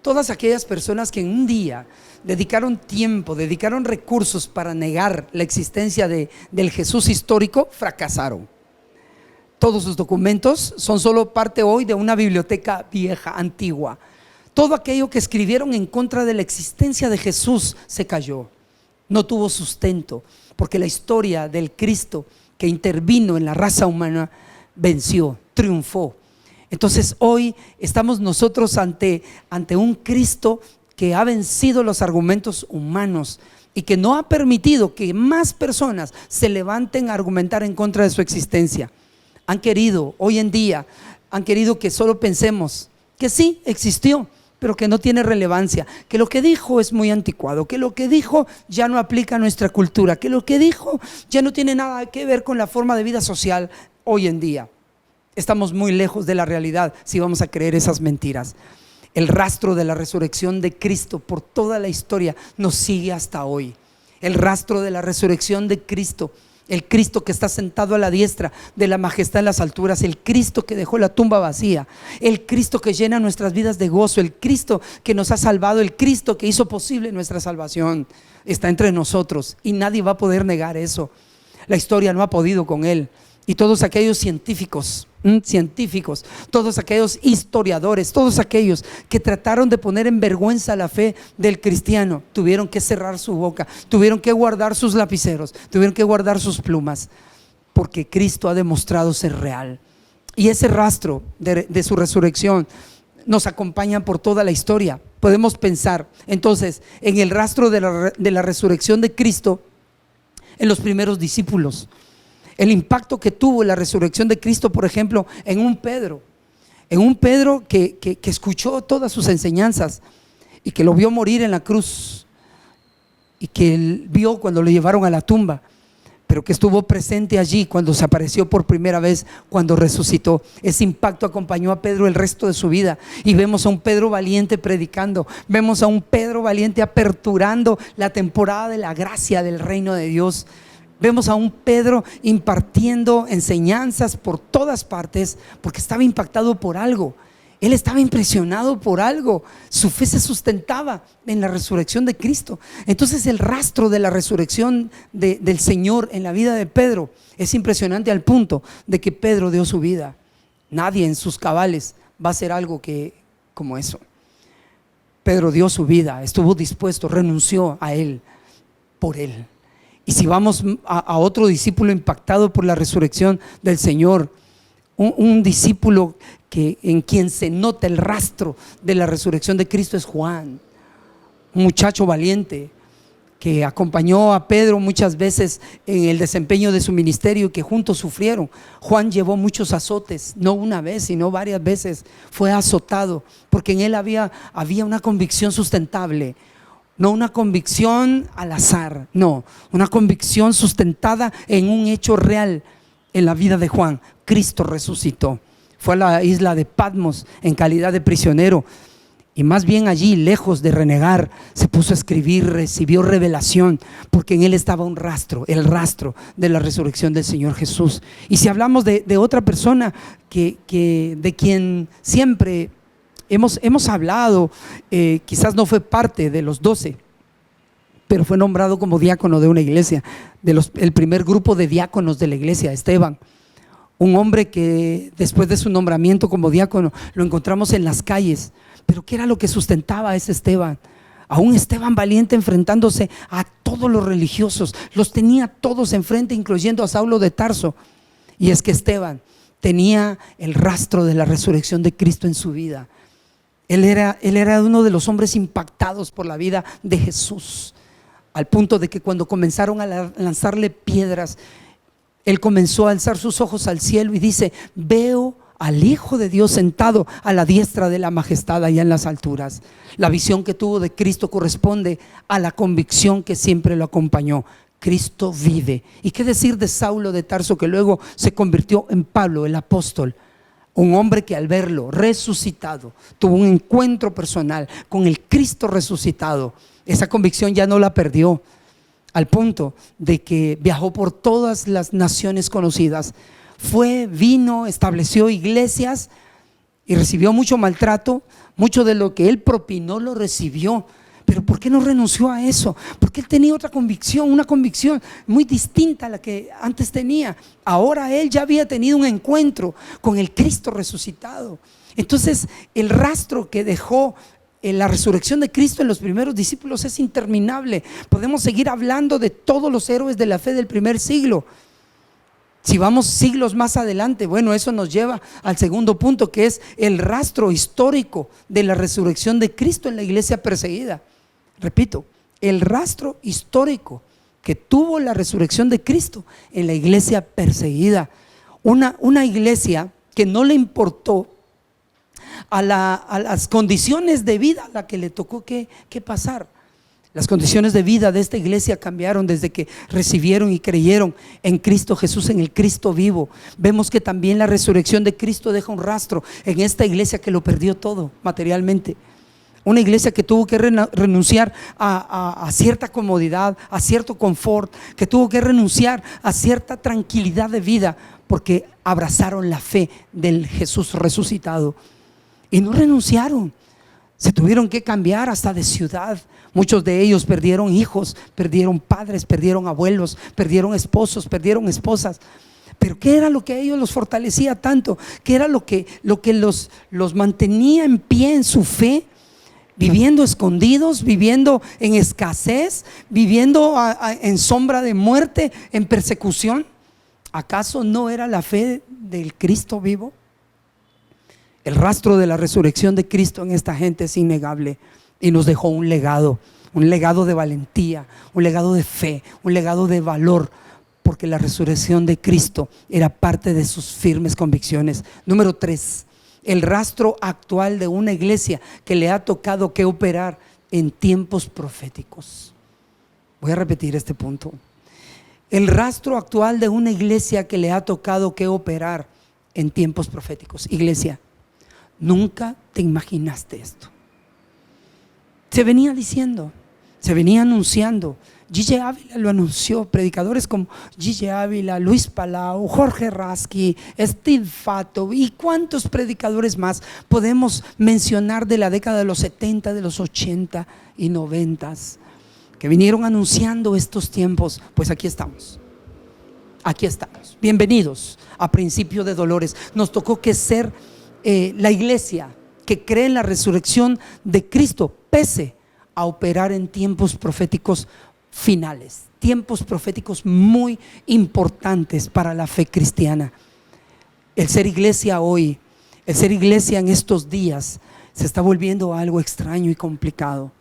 todas aquellas personas que en un día dedicaron tiempo, dedicaron recursos para negar la existencia del Jesús histórico, fracasaron. Todos sus documentos son solo parte hoy de una biblioteca vieja, antigua. Todo aquello que escribieron en contra de la existencia de Jesús se cayó, no tuvo sustento, porque la historia del Cristo que intervino en la raza humana venció, triunfó. Entonces hoy estamos nosotros ante un Cristo que ha vencido los argumentos humanos y que no ha permitido que más personas se levanten a argumentar en contra de su existencia. Han querido, hoy en día, han querido que solo pensemos que sí, existió, pero que no tiene relevancia, que lo que dijo es muy anticuado, que lo que dijo ya no aplica a nuestra cultura, que lo que dijo ya no tiene nada que ver con la forma de vida social hoy en día. Estamos muy lejos de la realidad si vamos a creer esas mentiras. El rastro de la resurrección de Cristo por toda la historia nos sigue hasta hoy. El rastro de la resurrección de Cristo, el Cristo que está sentado a la diestra de la majestad en las alturas, el Cristo que dejó la tumba vacía, el Cristo que llena nuestras vidas de gozo, el Cristo que nos ha salvado, el Cristo que hizo posible nuestra salvación, está entre nosotros y nadie va a poder negar eso. La historia no ha podido con Él. Y todos aquellos científicos, todos aquellos historiadores, todos aquellos que trataron de poner en vergüenza la fe del cristiano, tuvieron que cerrar su boca, tuvieron que guardar sus lapiceros, tuvieron que guardar sus plumas, porque Cristo ha demostrado ser real. Y ese rastro de su resurrección nos acompaña por toda la historia. Podemos pensar entonces en el rastro de la resurrección de Cristo en los primeros discípulos. El impacto que tuvo la resurrección de Cristo, por ejemplo, en un Pedro que escuchó todas sus enseñanzas y que lo vio morir en la cruz y que él vio cuando lo llevaron a la tumba, pero que estuvo presente allí cuando se apareció por primera vez, cuando resucitó. Ese impacto acompañó a Pedro el resto de su vida, y vemos a un Pedro valiente predicando, vemos a un Pedro valiente aperturando la temporada de la gracia del reino de Dios. Vemos a un Pedro impartiendo enseñanzas por todas partes porque estaba impactado por algo. Él estaba impresionado por algo. Su fe se sustentaba en la resurrección de Cristo. Entonces el rastro de la resurrección del Señor en la vida de Pedro es impresionante, al punto de que Pedro dio su vida. Nadie en sus cabales va a hacer algo como eso. Pedro dio su vida, estuvo dispuesto, renunció a él por él. Y si vamos a otro discípulo impactado por la resurrección del Señor, un discípulo en quien se nota el rastro de la resurrección de Cristo, es Juan, un muchacho valiente que acompañó a Pedro muchas veces en el desempeño de su ministerio y que juntos sufrieron. Juan llevó muchos azotes, no una vez sino varias veces fue azotado, porque en él había una convicción sustentable. No una convicción al azar, no, una convicción sustentada en un hecho real en la vida de Juan. Cristo resucitó. Fue a la isla de Patmos en calidad de prisionero, y más bien allí, lejos de renegar, se puso a escribir, recibió revelación, porque en él estaba un rastro, el rastro de la resurrección del Señor Jesús. Y si hablamos de otra persona de quien siempre hemos hablado, quizás no fue parte de los 12, pero fue nombrado como diácono de una iglesia, el primer grupo de diáconos de la iglesia, Esteban. Un hombre que después de su nombramiento como diácono lo encontramos en las calles. Pero ¿qué era lo que sustentaba a ese Esteban? A un Esteban valiente enfrentándose a todos los religiosos, los tenía todos enfrente, incluyendo a Saulo de Tarso. Y es que Esteban tenía el rastro de la resurrección de Cristo en su vida. Él era uno de los hombres impactados por la vida de Jesús, al punto de que cuando comenzaron a lanzarle piedras, él comenzó a alzar sus ojos al cielo y dice: veo al Hijo de Dios sentado a la diestra de la majestad allá en las alturas. La visión que tuvo de Cristo corresponde a la convicción que siempre lo acompañó: Cristo vive. ¿Y qué decir de Saulo de Tarso, que luego se convirtió en Pablo, el apóstol? Un hombre que al verlo resucitado tuvo un encuentro personal con el Cristo resucitado. Esa convicción ya no la perdió, al punto de que viajó por todas las naciones conocidas. Vino, estableció iglesias y recibió mucho maltrato, mucho de lo que él propinó lo recibió. Pero ¿por qué no renunció a eso? Porque él tenía otra convicción, una convicción muy distinta a la que antes tenía. Ahora él ya había tenido un encuentro con el Cristo resucitado. Entonces el rastro que dejó en la resurrección de Cristo en los primeros discípulos es interminable. Podemos seguir hablando de todos los héroes de la fe del primer siglo. Si vamos siglos más adelante, bueno, eso nos lleva al segundo punto, que es el rastro histórico de la resurrección de Cristo en la iglesia perseguida. Repito, el rastro histórico que tuvo la resurrección de Cristo en la iglesia perseguida. Una iglesia que no le importó a las condiciones de vida a la que le tocó que pasar. Las condiciones de vida de esta iglesia cambiaron desde que recibieron y creyeron en Cristo Jesús, en el Cristo vivo. Vemos que también la resurrección de Cristo deja un rastro en esta iglesia que lo perdió todo materialmente. Una iglesia que tuvo que renunciar a cierta comodidad, a cierto confort, que tuvo que renunciar a cierta tranquilidad de vida porque abrazaron la fe del Jesús resucitado. Y no renunciaron, se tuvieron que cambiar hasta de ciudad. Muchos de ellos perdieron hijos, perdieron padres, perdieron abuelos, perdieron esposos, perdieron esposas. Pero ¿qué era lo que a ellos los fortalecía tanto? ¿Qué era lo que los mantenía en pie en su fe? Viviendo escondidos, viviendo en escasez, viviendo en sombra de muerte, en persecución. ¿Acaso no era la fe del Cristo vivo? El rastro de la resurrección de Cristo en esta gente es innegable y nos dejó un legado de valentía, un legado de fe, un legado de valor, porque la resurrección de Cristo era parte de sus firmes convicciones. Número 3, el rastro actual de una iglesia que le ha tocado que operar en tiempos proféticos. Voy a repetir este punto. El rastro actual de una iglesia que le ha tocado que operar en tiempos proféticos. Iglesia, nunca te imaginaste esto. Se venía diciendo, se venía anunciando. Gigi Ávila lo anunció, predicadores como Gigi Ávila, Luis Palau, Jorge Rasky, Steve Fatto y cuántos predicadores más podemos mencionar de la década de los 70, de los 80 y 90 que vinieron anunciando estos tiempos. Pues aquí estamos. Aquí estamos. Bienvenidos a Principio de Dolores. Nos tocó que ser la iglesia que cree en la resurrección de Cristo, pese a operar en tiempos proféticos finales, tiempos proféticos muy importantes para la fe cristiana. El ser iglesia hoy, el ser iglesia en estos días se está volviendo algo extraño y complicado.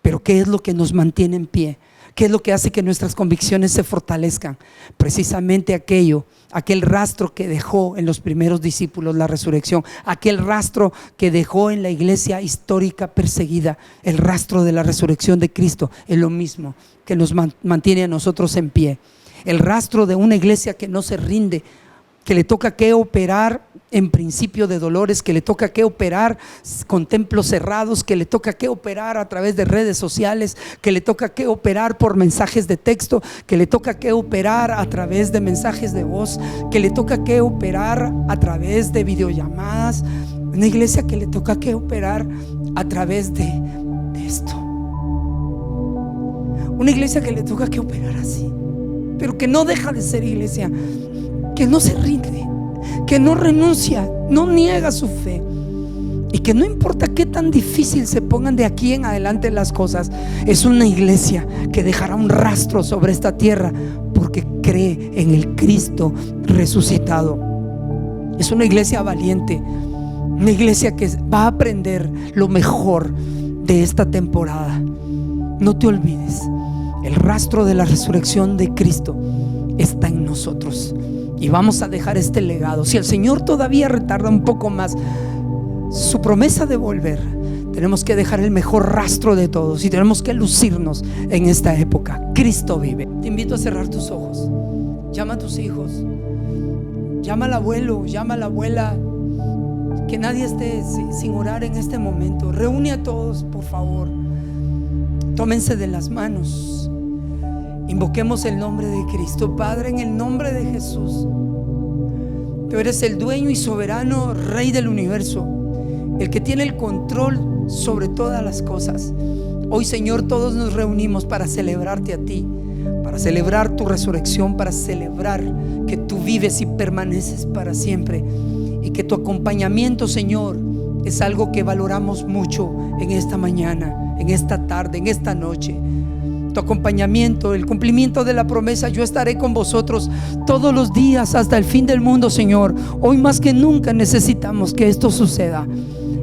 Pero ¿qué es lo que nos mantiene en pie? ¿Qué es lo que hace que nuestras convicciones se fortalezcan? Precisamente aquel rastro que dejó en los primeros discípulos la resurrección, aquel rastro que dejó en la iglesia histórica perseguida, el rastro de la resurrección de Cristo es lo mismo que nos mantiene a nosotros en pie. El rastro de una iglesia que no se rinde, que le toca que operar en Principio de Dolores, que le toca que operar con templos cerrados, que le toca que operar a través de redes sociales, que le toca que operar por mensajes de texto, que le toca que operar a través de mensajes de voz, que le toca que operar a través de videollamadas. Una iglesia que le toca que operar a través de esto. Una iglesia que le toca que operar así, pero que no deja de ser iglesia, que no se rinde, que no renuncia, no niega su fe, y que no importa qué tan difícil se pongan de aquí en adelante las cosas, es una iglesia que dejará un rastro sobre esta tierra porque cree en el Cristo resucitado. Es una iglesia valiente, una iglesia que va a aprender lo mejor de esta temporada. No te olvides, el rastro de la resurrección de Cristo está en nosotros y vamos a dejar este legado. Si el Señor todavía retarda un poco más su promesa de volver, tenemos que dejar el mejor rastro de todos y tenemos que lucirnos en esta época. Cristo vive. Te invito a cerrar tus ojos. Llama a tus hijos, llama al abuelo, llama a la abuela. Que nadie esté sin orar en este momento. Reúne a todos, por favor. Tómense de las manos. Invoquemos el nombre de Cristo. Padre, en el nombre de Jesús, Tú eres el dueño y soberano Rey del universo, el que tiene el control sobre todas las cosas. Hoy, Señor, todos nos reunimos para celebrarte a ti, para celebrar tu resurrección, para celebrar que tú vives y permaneces para siempre, y que tu acompañamiento, Señor, es algo que valoramos mucho en esta mañana, en esta tarde, en esta noche. Tu acompañamiento, el cumplimiento de la promesa: yo estaré con vosotros todos los días hasta el fin del mundo. Señor, hoy más que nunca necesitamos que esto suceda,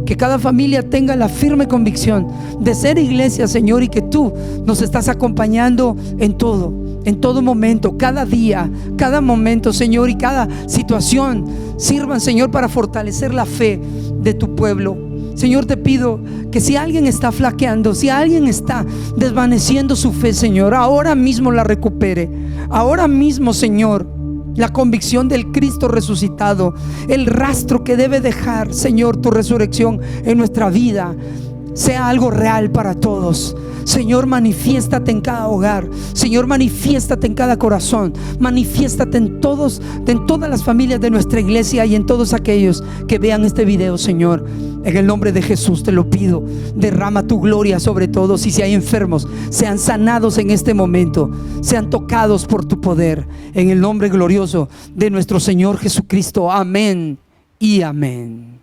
que cada familia tenga la firme convicción de ser iglesia, Señor, y que tú nos estás acompañando en todo momento, cada día, cada momento, Señor, y cada situación sirvan, Señor, para fortalecer la fe de tu pueblo. Señor, te pido que si alguien está flaqueando, si alguien está desvaneciendo su fe, Señor, ahora mismo la recupere. Ahora mismo, Señor, la convicción del Cristo resucitado, el rastro que debe dejar, Señor, tu resurrección en nuestra vida, sea algo real para todos. Señor, manifiéstate en cada hogar. Señor, manifiéstate en cada corazón. Manifiéstate en todas las familias de nuestra iglesia y en todos aquellos que vean este video, Señor. En el nombre de Jesús te lo pido. Derrama tu gloria sobre todos, y si hay enfermos, sean sanados en este momento, sean tocados por tu poder, en el nombre glorioso de nuestro Señor Jesucristo. Amén y amén.